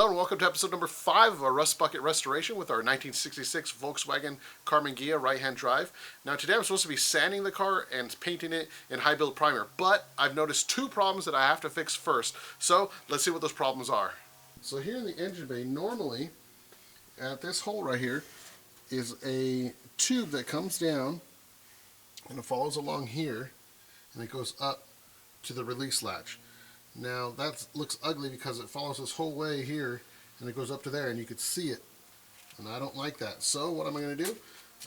Hello and welcome to episode number 5 of our Rust Bucket Restoration with our 1966 Volkswagen Karmann Ghia right-hand drive. Now today I'm supposed to be sanding the car and painting it in high build primer, but I've noticed 2 problems that I have to fix first. So let's see what those problems are. So here in the engine bay, normally at this hole right here is a tube that comes down and it follows along here and it goes up to the release latch. Now that looks ugly because it follows this whole way here and it goes up to there and you could see it, and I don't like that. So what am I going to do?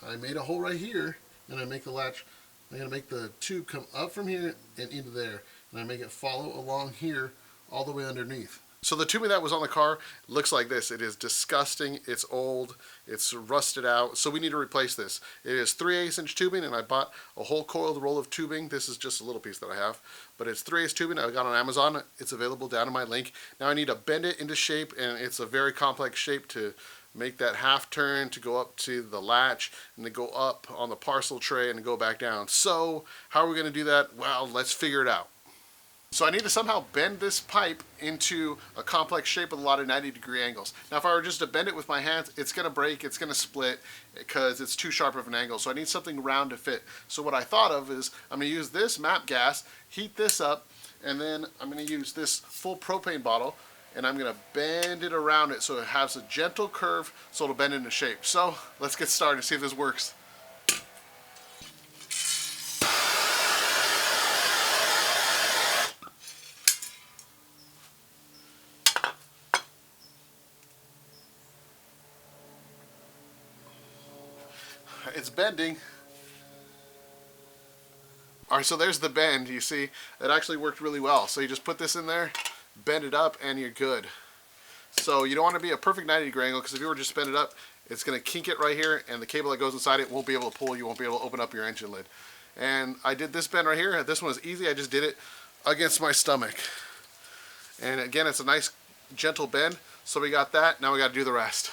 I made a hole right here and I make the latch, I'm going to make the tube come up from here and into there, and I make it follow along here all the way underneath. So the tubing that was on the car looks like this. It is disgusting, it's old, it's rusted out, so we need to replace this. It is 3/8 inch tubing, and I bought a whole coiled roll of tubing. This is just a little piece that I have, but it's 3/8 tubing I got on Amazon. It's available down in my link. Now I need to bend it into shape, and it's a very complex shape to make that half turn to go up to the latch and to go up on the parcel tray and to go back down. So how are we going to do that? Well, let's figure it out. So I need to somehow bend this pipe into a complex shape with a lot of 90-degree angles. Now if I were just to bend it with my hands, it's going to break, it's going to split because it's too sharp of an angle. So I need something round to fit. So what I thought of is I'm going to use this MAP gas, heat this up, and then I'm going to use this full propane bottle and I'm going to bend it around it so it has a gentle curve so it'll bend into shape. So let's get started and see if this works. It's bending. Alright, so there's the bend. You see, it actually worked really well. So you just put this in there, bend it up, and you're good. So you don't want to be a perfect 90-degree angle, because if you were just to bend it up, it's going to kink it right here, and the cable that goes inside it won't be able to pull. You won't be able to open up your engine lid. And I did this bend right here. This one was easy. I just did it against my stomach. And again, it's a nice gentle bend. So we got that. Now we got to do the rest.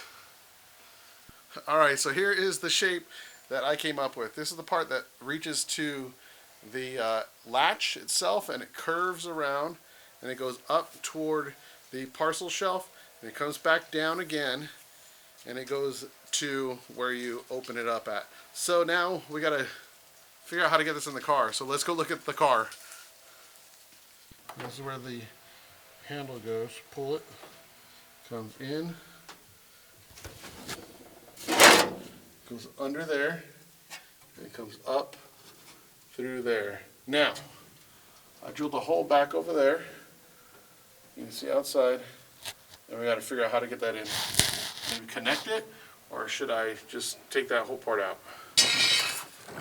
Alright, so here is the shape that I came up with. This is the part that reaches to the latch itself, and it curves around and it goes up toward the parcel shelf, and it comes back down again and it goes to where you open it up at. So now we gotta figure out how to get this in the car. So let's go look at the car. This is where the handle goes. Pull it, comes in, goes under there, and it comes up through there. Now, I drilled a hole back over there. You can see outside, and we got to figure out how to get that in. Maybe connect it, or should I just take that whole part out?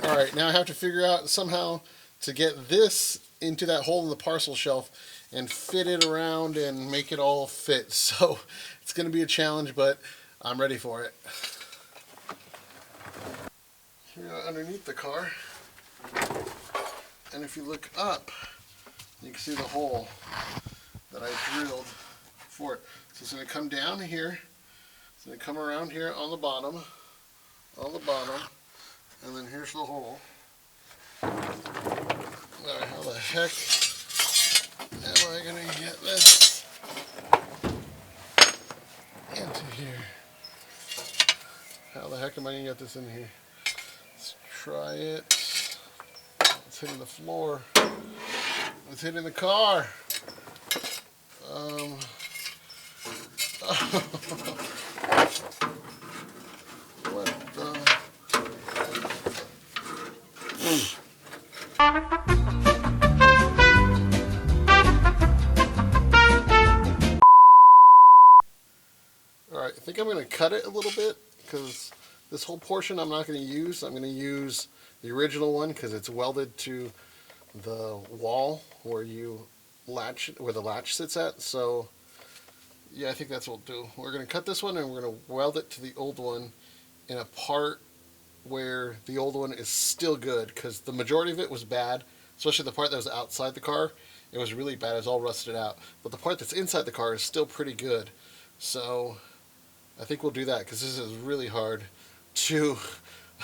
Alright, now I have to figure out somehow to get this into that hole in the parcel shelf and fit it around and make it all fit. So, it's going to be a challenge, but I'm ready for it. Here underneath the car, and if you look up, you can see the hole that I drilled for it. So it's going to come down here, it's going to come around here on the bottom, and then here's the hole. Now how the heck am I going to get this into here? How the heck am I going to get this in here? Let's try it. It's hitting the floor. It's hitting the car. What the? Alright, I think I'm going to cut it a little bit, because this whole portion I'm not going to use. I'm going to use the original one because it's welded to the wall where where the latch sits at. So yeah, I think that's what we'll do. We're going to cut this one and we're going to weld it to the old one in a part where the old one is still good, because the majority of it was bad, especially the part that was outside the car. It was really bad. It was all rusted out. But the part that's inside the car is still pretty good. So I think we'll do that, because this is really hard to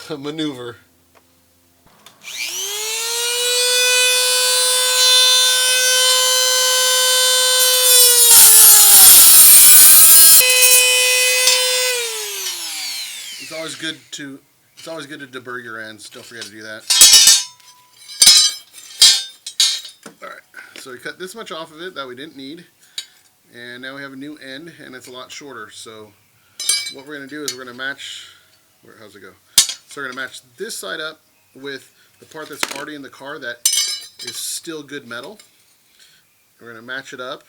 maneuver. It's always good to deburr your ends. Don't forget to do that. All right, so we cut this much off of it that we didn't need, and now we have a new end, and it's a lot shorter. So what we're going to do is we're going to match. How's it go? So we're going to match this side up with the part that's already in the car that is still good metal. We're going to match it up,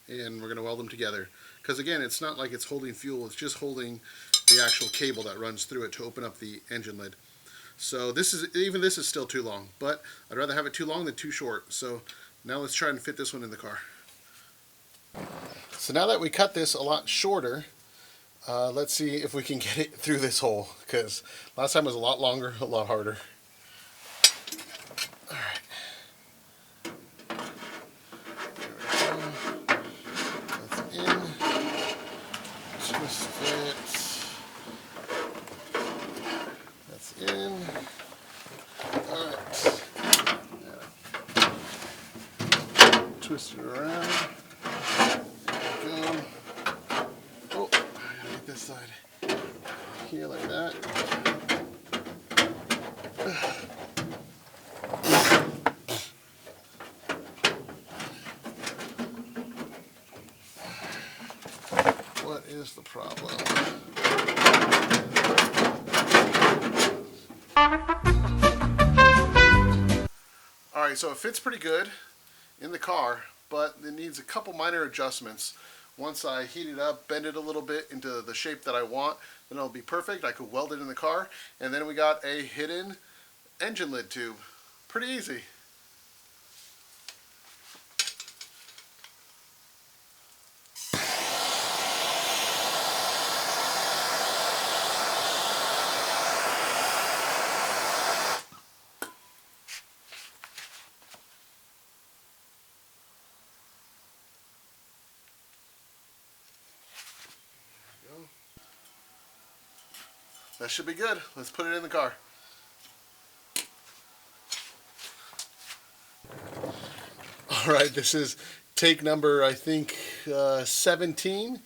and we're going to weld them together. Because again, it's not like it's holding fuel, it's just holding the actual cable that runs through it to open up the engine lid. So this is still too long, but I'd rather have it too long than too short. So now let's try and fit this one in the car. So now that we cut this a lot shorter, let's see if we can get it through this hole, because last time was a lot longer, a lot harder. Twist it around. Go. Oh, I gotta get this side here like that. What is the problem? Alright, so it fits pretty good in the car, but it needs a couple minor adjustments. Once I heat it up, bend it a little bit into the shape that I want, then it'll be perfect. I could weld it in the car, and then we got a hidden engine lid tube. Pretty easy. That should be good. Let's put it in the car. All right, this is take number, I think, 17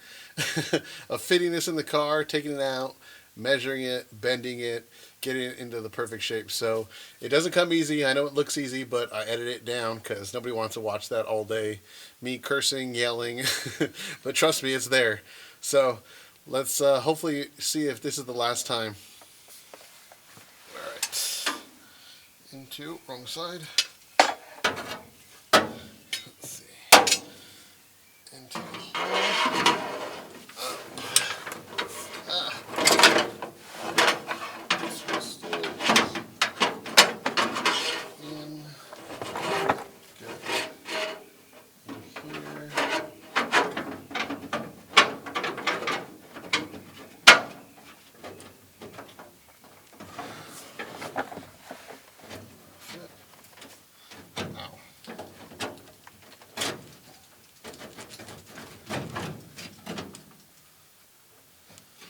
of fitting this in the car, taking it out, measuring it, bending it, getting it into the perfect shape. So it doesn't come easy. I know it looks easy, but I edit it down because nobody wants to watch that all day. Me cursing, yelling, but trust me, it's there. So let's hopefully see if this is the last time. All right, into wrong side. Let's see. Into the hole. Twist it in. Get it in here.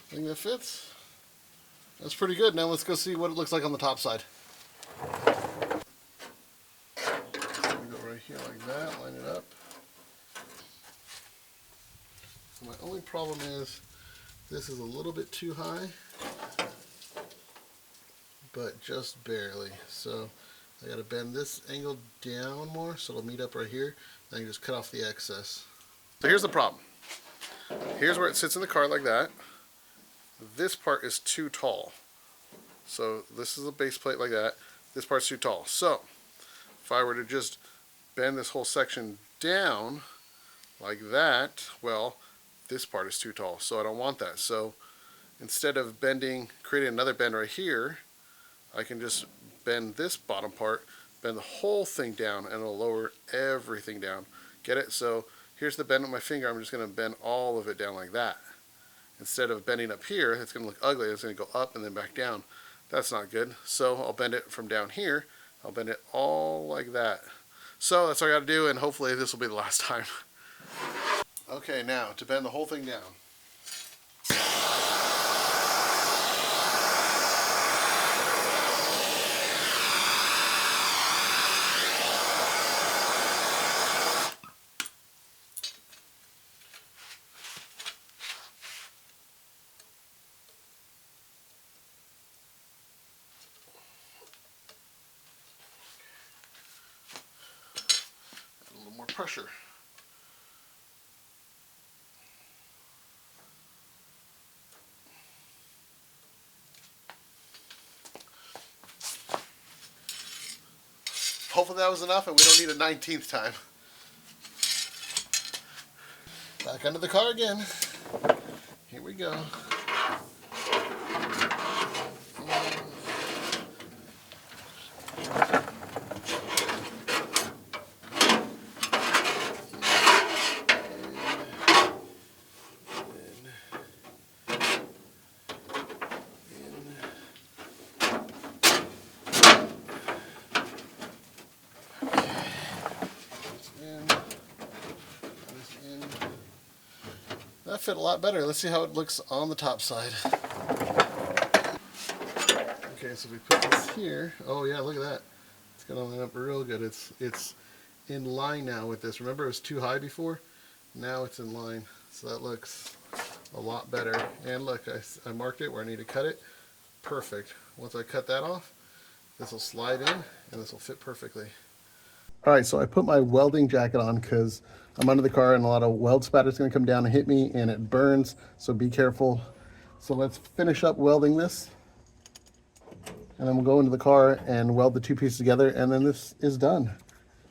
I think that fits. That's pretty good. Now let's go see what it looks like on the top side. Go right here like that, line it up. So my only problem is this is a little bit too high, but just barely. So I gotta bend this angle down more so it'll meet up right here. Then I can just cut off the excess. So here's the problem. Here's where it sits in the car like that. This part is too tall. So this is a base plate like that. This part's too tall. So if I were to just bend this whole section down like that, well, this part is too tall. So I don't want that. So instead of creating another bend right here, I can just bend this bottom part, bend the whole thing down, and it'll lower everything down. Get it? So here's the bend with my finger. I'm just going to bend all of it down like that. Instead of bending up here, it's going to look ugly. It's going to go up and then back down. That's not good. So I'll bend it from down here. I'll bend it all like that. So that's all I got to do, and hopefully this will be the last time. Okay, now to bend the whole thing down. pressure. Hopefully that was enough and we don't need a 19th time. Back under the car again. Here we go. That fit a lot better. Let's see how it looks on the top side. Okay, so we put this here. Oh yeah, look at that. It's gonna line up real good. It's in line now with this. Remember it was too high before? Now it's in line. So that looks a lot better. And look, I marked it where I need to cut it. Perfect. Once I cut that off, this will slide in and this will fit perfectly. All right, so I put my welding jacket on because I'm under the car and a lot of weld spatter is going to come down and hit me and it burns, so be careful. So let's finish up welding this and then we'll go into the car and weld the two pieces together and then this is done.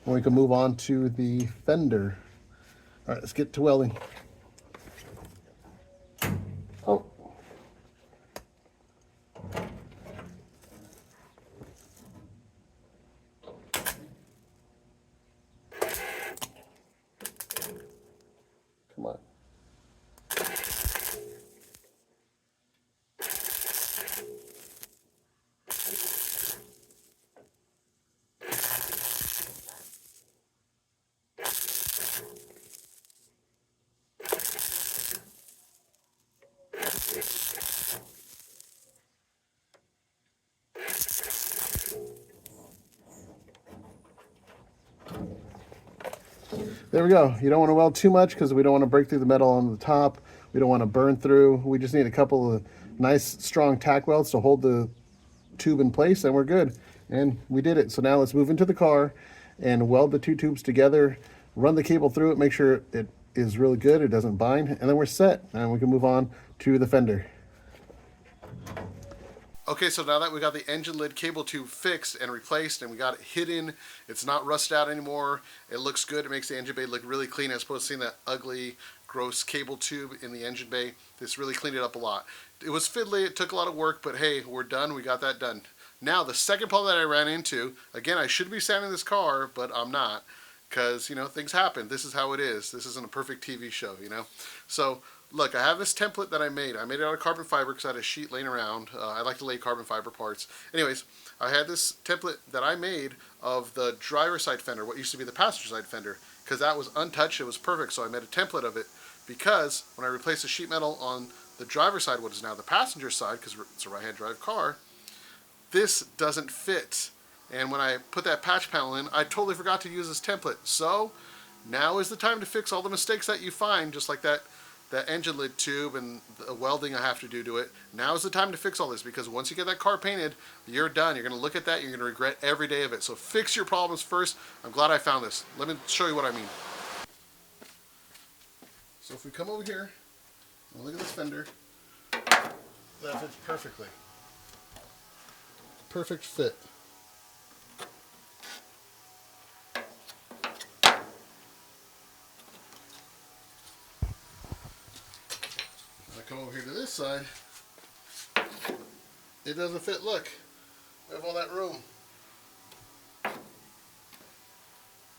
And we can move on to the fender. All right, let's get to welding. Oh. Come on. There we go. You don't want to weld too much because we don't want to break through the metal on the top. We don't want to burn through. We just need a couple of nice strong tack welds to hold the tube in place and we're good. And we did it. So now let's move into the car and weld the two tubes together, run the cable through it, make sure it is really good, it doesn't bind, and then we're set and we can move on to the fender. Okay, so now that we got the engine lid cable tube fixed and replaced and we got it hidden, it's not rusted out anymore, it looks good, it makes the engine bay look really clean as opposed to seeing that ugly, gross cable tube in the engine bay. This really cleaned it up a lot. It was fiddly, it took a lot of work, but hey, we're done, we got that done. Now, the second problem that I ran into, again, I should be sanding this car, but I'm not, because, you know, things happen. This is how it is. This isn't a perfect TV show, you know? So, look, I have this template that I made. I made it out of carbon fiber because I had a sheet laying around. I like to lay carbon fiber parts. Anyways, I had this template that I made of the driver's side fender, what used to be the passenger side fender, because that was untouched. It was perfect, so I made a template of it because when I replaced the sheet metal on the driver's side, what is now the passenger side, because it's a right-hand drive car, this doesn't fit. And when I put that patch panel in, I totally forgot to use this template. So now is the time to fix all the mistakes that you find, just like that engine lid tube and the welding I have to do to it. Now is the time to fix all this, because once you get that car painted, you're done. You're going to look at that, you're going to regret every day of it. So fix your problems first. I'm glad I found this. Let me show you what I mean. So if we come over here and look at this fender, that fits perfectly. Perfect fit. Come over here to this side, it doesn't fit. Look, we have all that room.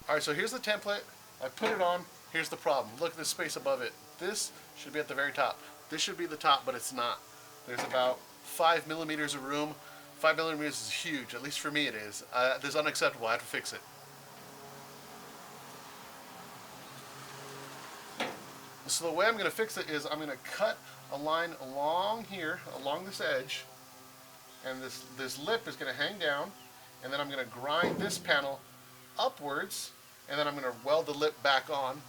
Alright, so here's the template. I put it on. Here's the problem. Look at the space above it. This should be at the very top. This should be the top, but it's not. There's about 5 millimeters of room. 5 millimeters is huge, at least for me it is. This is unacceptable. I have to fix it. So the way I'm going to fix it is I'm going to cut a line along here, along this edge, and this lip is going to hang down, and then I'm going to grind this panel upwards, and then I'm going to weld the lip back on.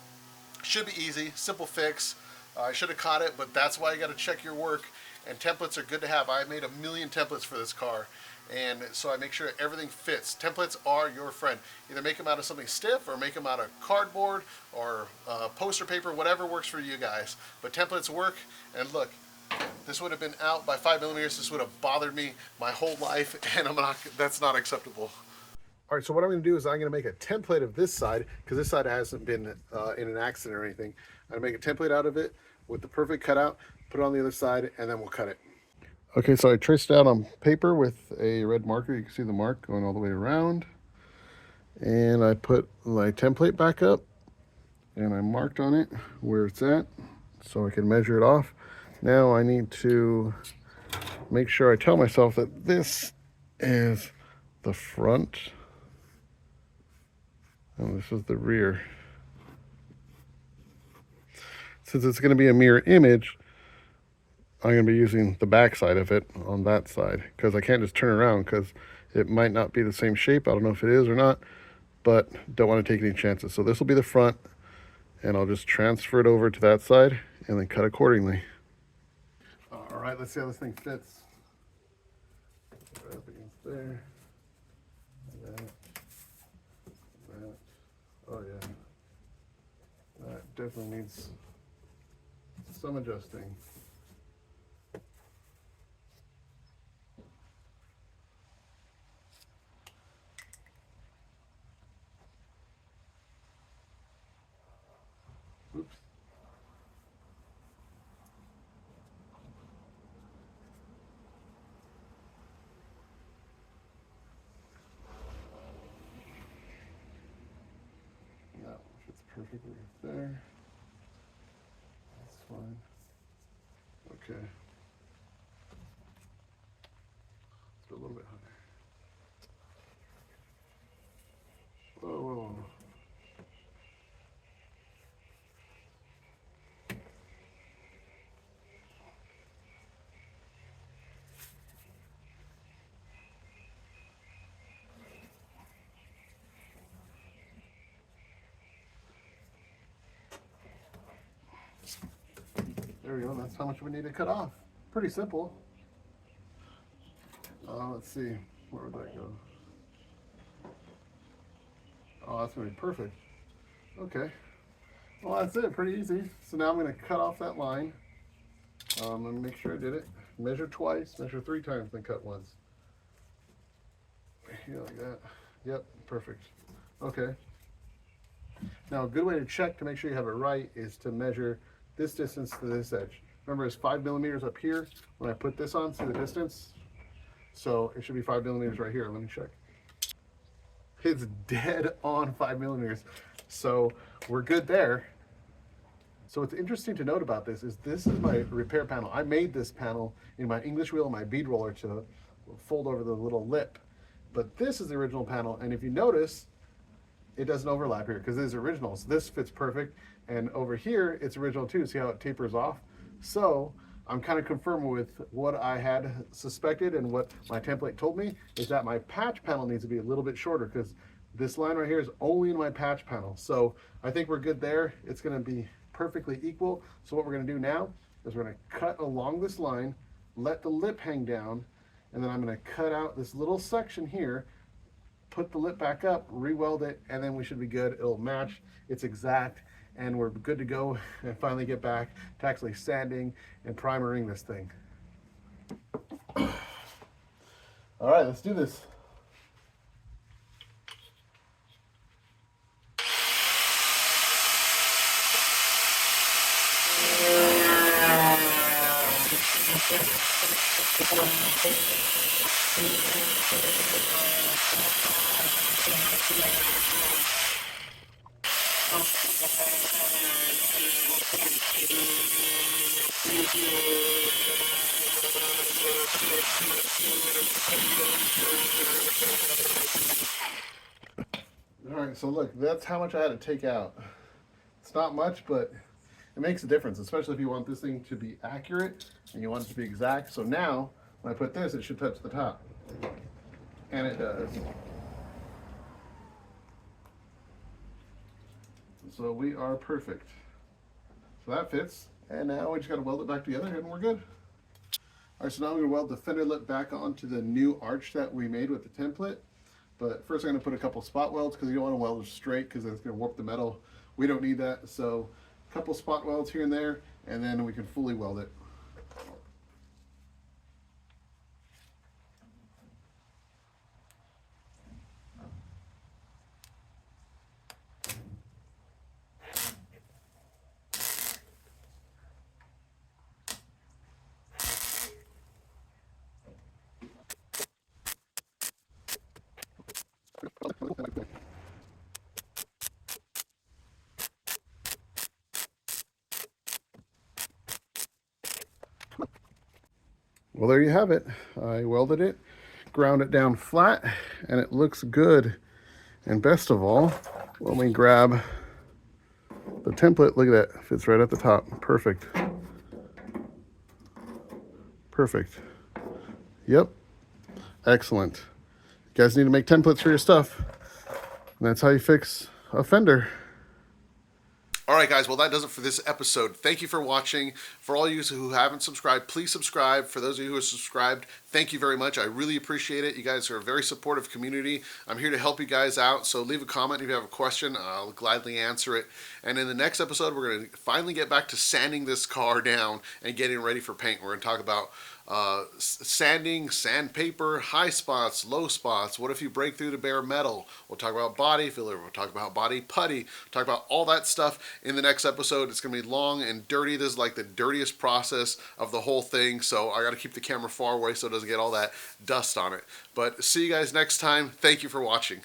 Should be easy, simple fix. I should have caught it, but that's why you got to check your work, and templates are good to have. I made a million templates for this car, and so I make sure everything fits. Templates are your friend. Either make them out of something stiff or make them out of cardboard or poster paper, whatever works for you guys. But templates work, and look, this would have been out by 5mm. This would have bothered me my whole life, and that's not acceptable. All right, so what I'm going to do is I'm going to make a template of this side, because this side hasn't been in an accident or anything. I'm going to make a template out of it with the perfect cutout, put it on the other side, and then we'll cut it. Okay, so I traced it out on paper with a red marker. You can see the mark going all the way around. And I put my template back up, and I marked on it where it's at so I can measure it off. Now I need to make sure I tell myself that this is the front and this is the rear. Since it's going to be a mirror image, I'm going to be using the back side of it on that side, because I can't just turn around because it might not be the same shape. I don't know if it is or not, but don't want to take any chances. So this will be the front, and I'll just transfer it over to that side and then cut accordingly. All right, let's see how this thing fits. Right up against there. That. Oh yeah. That definitely needs some adjusting. Oops. That fits perfectly right there. That's fine. Okay. Let's go a little bit higher. Whoa, whoa, whoa. There we go. That's how much we need to cut off. Pretty simple. Let's see. Where would that go? Oh, that's going to be perfect. Okay. Well, that's it. Pretty easy. So now I'm going to cut off that line. Let me make sure I did it. Measure twice, measure 3 times, then cut once. Yeah, like that. Yep, perfect. Okay. Now, a good way to check to make sure you have it right is to measure this distance to this edge. Remember, it's 5mm up here. When I put this on, see the distance? So it should be 5mm right here. Let me check. It's dead on 5mm. So we're good there. So what's interesting to note about this is my repair panel. I made this panel in my English wheel and my bead roller to fold over the little lip. But this is the original panel, and if you notice, it doesn't overlap here because it is original. So this fits perfect, and over here it's original too. See how it tapers off? So I'm kind of confirming with what I had suspected and what my template told me is that my patch panel needs to be a little bit shorter because this line right here is only in my patch panel. So I think we're good there. It's going to be perfectly equal. So what we're going to do now is we're going to cut along this line, let the lip hang down, and then I'm going to cut out this little section here, put the lip back up, re-weld it, and then we should be good. It'll match. It's exact, and we're good to go and finally get back to actually sanding and primering this thing. All right, let's do this. All right, so look, that's how much I had to take out. It's not much, but it makes a difference, especially if you want this thing to be accurate and you want it to be exact. So now, when I put this, it should touch the top. And it does. So we are perfect. So that fits. And now we just got to weld it back together and we're good. All right, so now I'm going to weld the fender lip back onto the new arch that we made with the template. But first I'm going to put a couple spot welds because you don't want to weld it straight because it's going to warp the metal. We don't need that. So a couple spot welds here and there, and then we can fully weld it. Well, there you have it. I welded it, ground it down flat, and it looks good. And best of all, when we grab the template, look at that, fits right at the top. Perfect. Perfect. Yep. Excellent. You guys need to make templates for your stuff. And that's how you fix a fender. All right, guys. Well, that does it for this episode. Thank you for watching. For all of you who haven't subscribed, please subscribe. For those of you who have subscribed, thank you very much. I really appreciate it. You guys are a very supportive community. I'm here to help you guys out. So leave a comment if you have a question. I'll gladly answer it. And in the next episode, we're going to finally get back to sanding this car down and getting ready for paint. We're going to talk about sanding, sandpaper, high spots, low spots. What if you break through the bare metal? We'll talk about body filler. We'll talk about body putty. We'll talk about all that stuff in the next episode. It's going to be long and dirty. This is like the dirtiest process of the whole thing. So I got to keep the camera far away so it doesn't get all that dust on it. But see you guys next time. Thank you for watching.